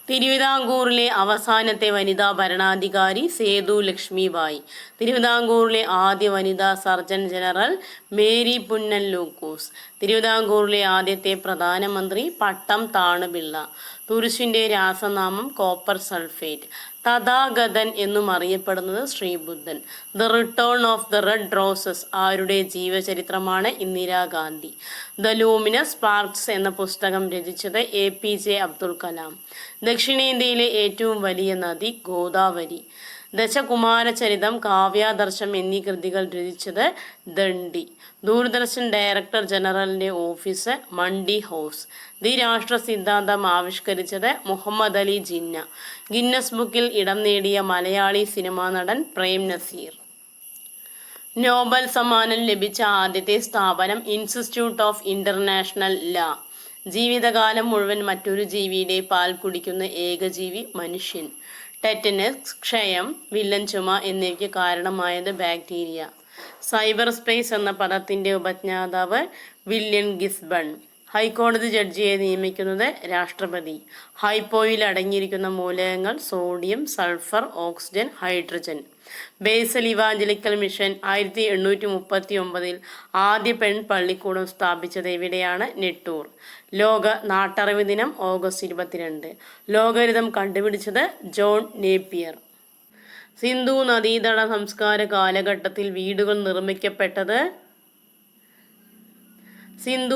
തിരുവിതാംകൂറിലെ അവസാനത്തെ വനിതാ ഭരണാധികാരി സേതു ലക്ഷ്മിബായി. തിരുവിതാംകൂറിലെ ആദ്യ വനിതാ surgeon general Mary Punnan Lukose. തിരുവിതാംകൂറിലെ ആദ്യത്തെ പ്രധാനമന്ത്രി പട്ടം താണുപിള്ള. തുരിശിന്റെ രാസനാമം കോപ്പർ സൾഫേറ്റ്. തഥാഗതൻ എന്നും അറിയപ്പെടുന്നത് ശ്രീബുദ്ധൻ. The return of the red roses ആരുടെ ജീവചരിത്രമാണ്? ഇന്ദിരാഗാന്ധി. ദ ലൂമിനസ് സ്പാർക്സ് എന്ന പുസ്തകം രചിച്ചത് APJ അബ്ദുൽ കലാം. ദക്ഷിണേന്ത്യയിലെ ഏറ്റവും വലിയ നദി ഗോദാവരി. ദശകുമാരചരിതം, കാവ്യാദർശം എന്നീ കൃതികൾ രചിച്ചത് ദണ്ഡി. ദൂരദർശൻ ഡയറക്ടർ ജനറലിന്റെ ഓഫീസ് മണ്ഡി ഹൗസ്. ദ്വിരാഷ്ട്ര സിദ്ധാന്തം ആവിഷ്കരിച്ചത് മുഹമ്മദ് അലി ജിന്ന. ഗിന്നസ് ബുക്കിൽ ഇടം നേടിയ മലയാളി സിനിമാ നടൻ പ്രേം നസീർ. നോബൽ സമ്മാനം ലഭിച്ച ആദ്യത്തെ സ്ഥാപനം ഇൻസ്റ്റിറ്റ്യൂട്ട് ഓഫ് ഇന്റർനാഷണൽ ലാ. ജീവിതകാലം മുഴുവൻ മറ്റൊരു ജീവിയുടെ പാൽ കുടിക്കുന്ന ഏകജീവി മനുഷ്യൻ. ടെറ്റനസ്, ക്ഷയം, വില്ലൻ ചുമ എന്നിവയ്ക്ക് കാരണമായത് ബാക്ടീരിയ. സൈബർ സ്പേസ് എന്ന പദത്തിന്റെ ഉപജ്ഞാതാവ് വില്യം ഗിസ്ബൺ. ഹൈക്കോടതി ജഡ്ജിയെ നിയമിക്കുന്നത് രാഷ്ട്രപതി. ഹൈപ്പോയിൽ അടങ്ങിയിരിക്കുന്ന മൂലകങ്ങൾ sodium, sulphur, oxygen, hydrogen. Basel evangelical mission 1839 ആദ്യ പെൺ പള്ളിക്കൂടം സ്ഥാപിച്ചത് എവിടെയാണ്? നെട്ടൂർ. ലോക നാട്ടറിവ് ദിനം ഓഗസ്റ്റ് 22. ലോഗരിതം കണ്ടുപിടിച്ചത് ജോൺ നേപ്പിയർ. സിന്ധു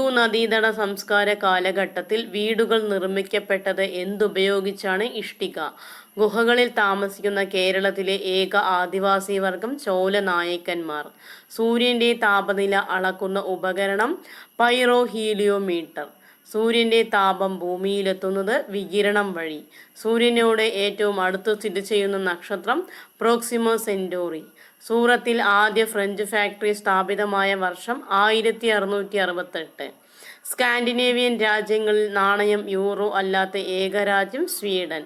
നദീതട സംസ്കാര കാലഘട്ടത്തിൽ വീടുകൾ നിർമ്മിക്കപ്പെട്ടത് എന്തുപയോഗിച്ചാണ്? ഇഷ്ടിക. ഗുഹകളിൽ താമസിക്കുന്ന കേരളത്തിലെ ഏക ആദിവാസി വർഗം ചോല നായക്കന്മാർ. സൂര്യന്റെ താപനില അളക്കുന്ന ഉപകരണം പൈറോഹീലിയോമീറ്റർ. സൂര്യന്റെ താപം ഭൂമിയിലെത്തുന്നത് വികിരണം വഴി. സൂര്യനോട് ഏറ്റവും അടുത്ത് സ്ഥിതി ചെയ്യുന്ന നക്ഷത്രം പ്രോക്സിമ സെന്റോറി. സൂറത്തിൽ ആദ്യ ഫ്രഞ്ച് ഫാക്ടറി സ്ഥാപിതമായ വർഷം 1668. സ്കാൻഡിനേവിയൻ രാജ്യങ്ങളിൽ നാണയം യൂറോ അല്ലാത്ത ഏക രാജ്യം സ്വീഡൻ.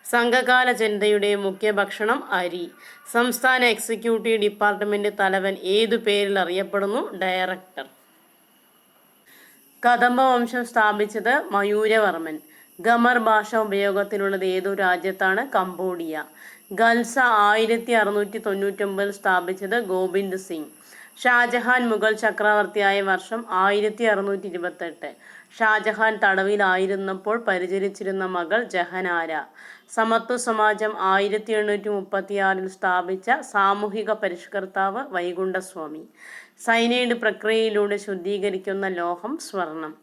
സംഘകാല ജനതയുടെ മുഖ്യ ഭക്ഷണം അരി. സംസ്ഥാന എക്സിക്യൂട്ടീവ് ഡിപ്പാർട്ട്മെന്റ് തലവൻ ഏതു പേരിൽ അറിയപ്പെടുന്നു? ഡയറക്ടർ. കദംബ വംശം സ്ഥാപിച്ചത് മയൂരവർമ്മൻ. ഖമർ ഭാഷ ഉപയോഗത്തിലുള്ളത് ഏതു രാജ്യത്താണ്? കംബോഡിയ. ഖൽസ 1699 സ്ഥാപിച്ചത് ഗോബിന്ദ് സിംഗ്. ഷാജഹാൻ മുഗൾ ചക്രവർത്തിയായ വർഷം 1628. ഷാജഹാൻ തടവിലായിരുന്നപ്പോൾ പരിചരിച്ചിരുന്ന മകൾ ജഹനാര. സമത്വ സമാജം 1836 സ്ഥാപിച്ച സാമൂഹിക പരിഷ്കർത്താവ് വൈകുണ്ഠസ്വാമി. സയനൈഡ് പ്രക്രിയയിലൂടെ ശുദ്ധീകരിക്കുന്ന ലോഹം സ്വർണം.